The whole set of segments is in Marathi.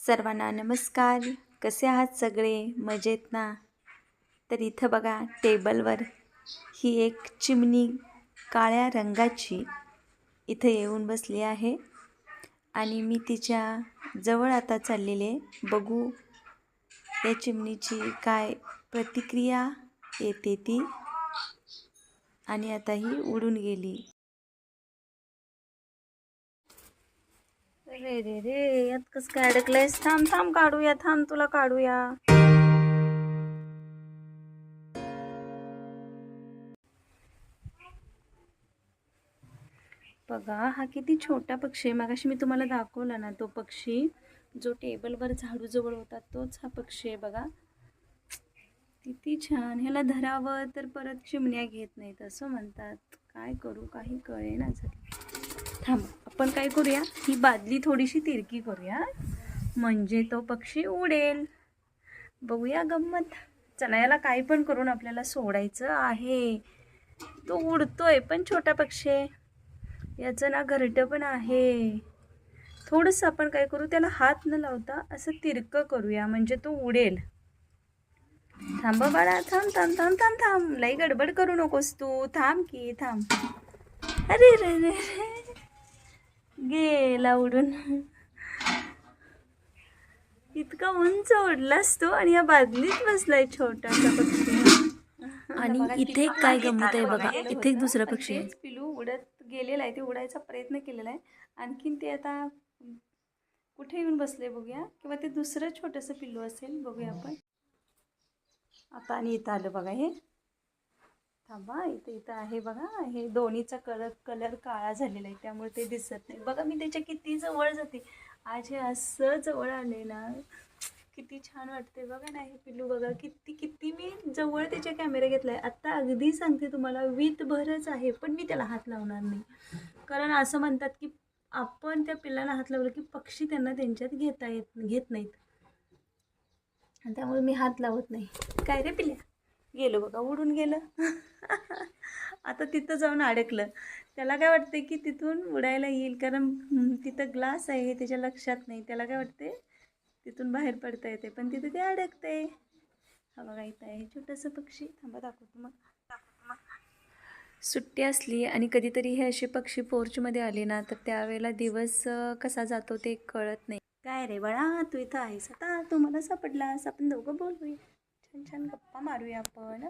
सर्वांना नमस्कार. कसे आहात सगळे? मजेत ना? तर इथं बघा टेबलवर ही एक चिमणी काळ्या रंगाची इथं येऊन बसली आहे आणि मी तिच्या जवळ आता चाललेले बघू या चिमणीची काय प्रतिक्रिया येते ती. आणि आता ही उडून गेली. रे रे रे, यात कसं काय अडकलंयस? थांब काढूया, तुला काढूया. बघा हा किती छोटा पक्षी आहे. मगाशी मी तुम्हाला दाखवला ना, तो पक्षी जो टेबलवर झाडूजवळ होता तोच हा पक्षी आहे. बघा किती छान. ह्याला धरावं तर परत चिमण्या घेत नाहीत असं म्हणतात. काय करू, काही कळेना झालं. थांब, आपण काय करूया, ही बादली थोडीशी तिरकी करूया म्हणजे तो पक्षी उडेल. बघूया गंमत. चला, याला काही पण करून आपल्याला सोडायचं आहे. तो उडतोय पण छोटा पक्षी आहे. याचं ना घरटं पण आहे. थोडंसं आपण काय करू, त्याला हात न लावता असं तिरकं करूया म्हणजे तो उडेल. थांब बाळा, थांब. लई गडबड करू नकोस तू. थांब की थांब. अरे रे रे, गेला उडून. इतका उंच उडलास तो आणि या बादलीत बसलाय छोटासा पक्षी. आणि इथे काय गंमत आहे बघा, इथे एक दुसरा पक्षी आहे. पिलू उडत गेलेला आहे, ते उडायचा प्रयत्न केलेला आहे. आणखीन ते आता कुठे येऊन बसले बघूया, किंवा ते दुसरं छोटंसं पिल्लू असेल, बघूया आपण. आता आणि इथं आलं बघा हे. थांबा, इथं आहे बघा. हे दोन्हीचा कलर काळा झालेला आहे त्यामुळे ते दिसत नाही. बघा मी त्याच्या किती जवळ जाते. आज हे असं जवळ आले ना, किती छान वाटते. बघा ना हे पिल्लू, बघा किती मी जवळ त्याच्या कॅमेरा घेतलाय. आता अगदी सांगते तुम्हाला, वीतभरच आहे पण मी त्याला हात लावणार नाही. कारण असं म्हणतात की आपण त्या पिल्लाला हात लावलं की पक्षी त्यांना त्यांच्यात घेत नाहीत, आणि त्यामुळे मी हात लावत नाही. काय रे पिल्ल्या, गेलो बघा, उडून गेलं. आता तिथं जाऊन अडकलं. त्याला काय वाटते की तिथून उडायला येईल, कारण तिथं ग्लास आहे हे त्याच्या लक्षात नाही. त्याला काय वाटते तिथून बाहेर पडता येते, पण तिथे ते अडकते. हा बघा इथं आहे छोटंसं पक्षी. थांबा दाखवतो मग. सुट्टी असली आणि कधीतरी हे असे पक्षी पोर्चमध्ये आले ना, तर त्यावेळेला दिवस कसा जातो ते कळत नाही. काय रे बाळा, तू इथं आहेस आता, तू मला सापडलास. आपण दोघं बोलूया, छान गप्पा मारूया. आपण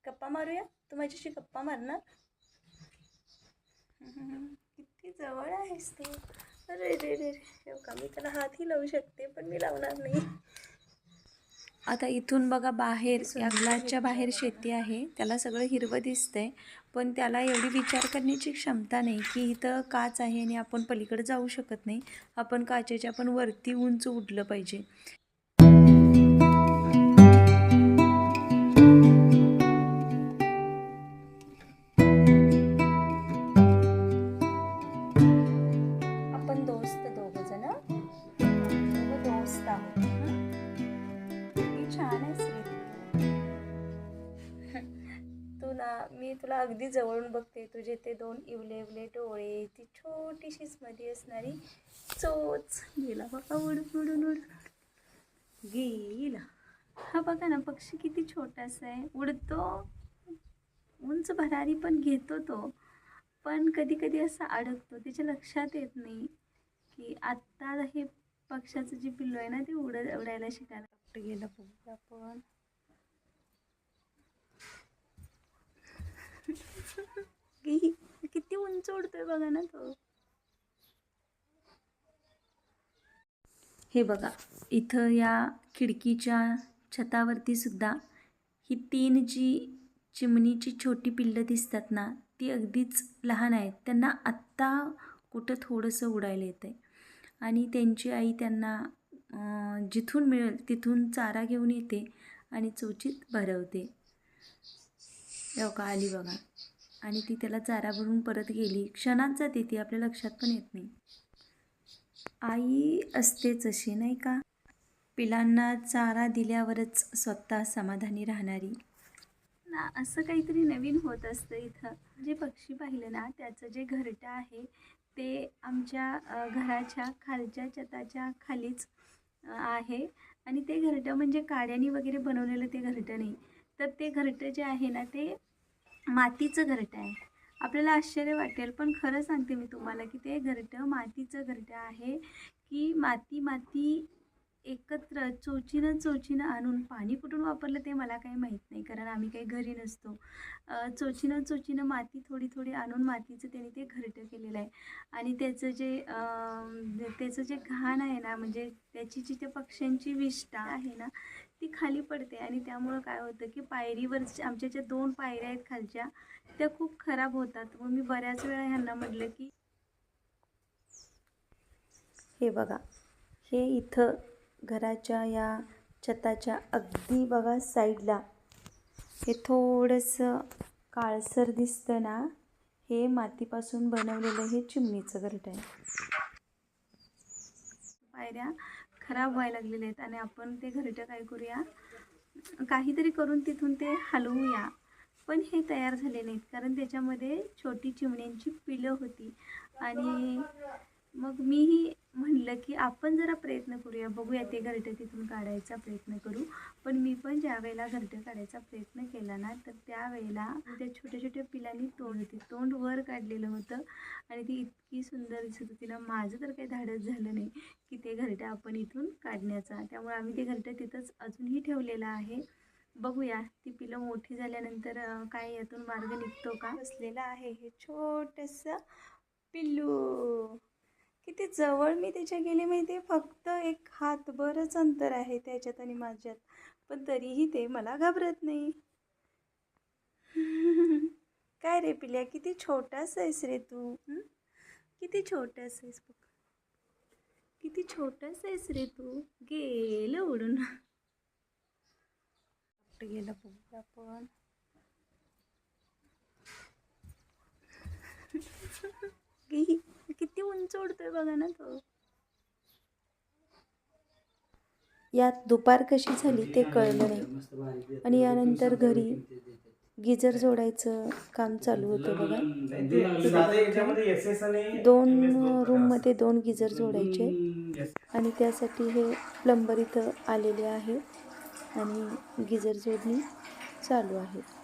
गप्पा मारूया, तू माझ्याशी गप्पा मार ना. किती जवळ आहेस तू. अरे रे रे रे, का मी त्याला हातही लावू शकते पण मी लावणार नाही. आता इथून बघा, बाहेर या ग्लासच्या बाहेर शेती आहे. त्याला सगळं हिरवं दिसतंय, पण त्याला एवढी विचार करण्याची क्षमता नाही की इथं काच आहे आणि आपण पलीकडे जाऊ शकत नाही. आपण काचेच्या पण वरती उंच उडलं पाहिजे. आपण दोघं जण दोस्त आहोत. किती छान आहेस रे मी तुला अगदी जवळून बघते. तुझे ते दोन इवले डोळे, ती छोटीशीच मध्ये असणारी चोच. गेला बघा उडून गेला. हा बघा ना, पक्षी किती छोटासा आहे. उडतो, उंच भरारी पण घेतो तो, पण कधी असं अडकतो. त्याच्या लक्षात येत नाही की आत्ता हे पक्षाचं जे पिल्लू आहे ना, ते उडायला शिकायला कुठं गेलं बघू आपण. किती उंच उडतोय बघा ना तो. हे बघा, इथं या खिडकीच्या छतावरती सुद्धा ही 3 जी चिमणीची छोटी पिल्लं दिसतात ना, ती अगदीच लहान आहेत. त्यांना आत्ता कुठं थोडंसं उडायला येतं आहे आणि त्यांची आई त्यांना जिथून मिळेल तिथून चारा घेऊन येते आणि चोचीत भरवते. का आली बघा, आणि ती त्याला चारा भरून परत गेली. क्षणात जाते ती, आपल्या लक्षात पण येत नाही. आई असतेच अशी, नाही का? पिलांना चारा दिल्यावरच स्वतः समाधानी राहणारी ना. असं काहीतरी नवीन होत असतं इथं. जे पक्षी पाहिलं ना, त्याचं जे घरटं आहे ते आमच्या घराच्या खालच्या छताच्या खालीच आहे आणि ते घरटं म्हणजे काड्यानी वगैरे बनवलेलं ते घरटं नाही, तर ते घरटं जे आहे ना ते मातीचं घरटं आहे. आपल्याला आश्चर्य वाटेल, पण खरं सांगते मी तुम्हाला की ते घरटं मातीचं घरटं आहे, की माती एकत्र चोचीनं आणून, पाणी कुठून वापरलं ते मला काही माहीत नाही, कारण आम्ही काही घरी नसतो. चोचीनं माती थोडी आणून मातीचं त्याने ते घरटं केलेलं आहे. आणि त्याचं जे घाण आहे ना, म्हणजे त्याची जी त्या पक्ष्यांची विष्ठा आहे ना, ती खाली पडते आणि त्यामुळं काय होतं की पायरीवरच्या आमच्या ज्या 2 पायऱ्या आहेत खालच्या, त्या खूप खराब होतात. मग मी बऱ्याच वेळा ह्यांना म्हटलं की हे बघा, हे इथं घराच्या या छताच्या अगदी बघा साईडला हे थोडंसं काळसर दिसतं ना, हे मातीपासून बनवलेलं हे चिमणीचं घरटं आहे. पायऱ्या खराब व्हायला लागलेल्या आहेत आणि आपण ते घरटं काय करूया, काहीतरी करून तिथून ते हलवूया. पण हे तयार झाले नाहीत, कारण त्याच्यामध्ये छोटी चिमण्यांची पिलं होती. आणि मग मीही म्हणलं की आपण जरा प्रयत्न करूया, बघूया ते घरटं तिथून काढायचा प्रयत्न करू. पण मी पण ज्या वेळेला घरटं काढायचा प्रयत्न केला ना, तर त्यावेळेला त्या छोट्या पिलांनी तोंड वर काढलेलं होतं आणि ती इतकी सुंदर दिसत होती ना, माझं तर काही धाडस झालं नाही की ते घरटं आपण इथून काढण्याचा. त्यामुळे आम्ही ते घरटं तिथंच अजूनही ठेवलेलं आहे. बघूया ती पिलं मोठी झाल्यानंतर काय यातून मार्ग निघतो का. बसलेलं आहे हे छोटंसं पिल्लू. किती जवळ मी त्याच्या गेले माहिती आहे, फक्त एक हातभरच अंतर आहे त्याच्यात आणि माझ्यात, पण तरीही ते मला घाबरत नाही. काय रे पिल्या, किती छोटासा आहेस रे तू. किती छोटासा आहेस बघ, किती छोटासा आहेस रे तू. गेलं उडून, गेलं बघूया आपण. किती उंच उडतोय बघा ना तो. यात दुपार कशी झाली ते कळलं नाही आणि यानंतर घरी गिजर जोडायचं काम चालू होतं बघा. 2 रूममध्ये 2 गिजर जोडायचे आणि त्यासाठी हे प्लंबर इथं आलेले आहे आणि गिजर जोडणी चालू आहे.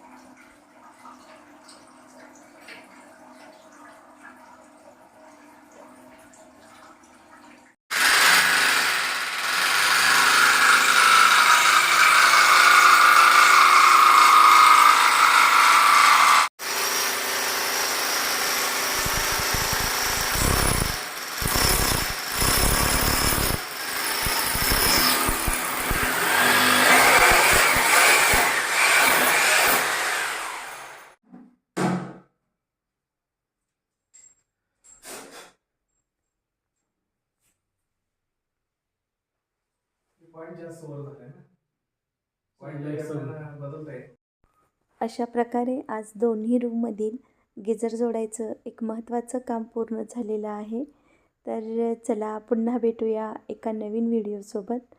अशा प्रकारे आज दोन्ही रूममधील गिजर जोडायचं एक महत्त्वाचं काम पूर्ण झालेलं आहे. तर चला पुन्हा भेटूया एका नवीन व्हिडिओसोबत.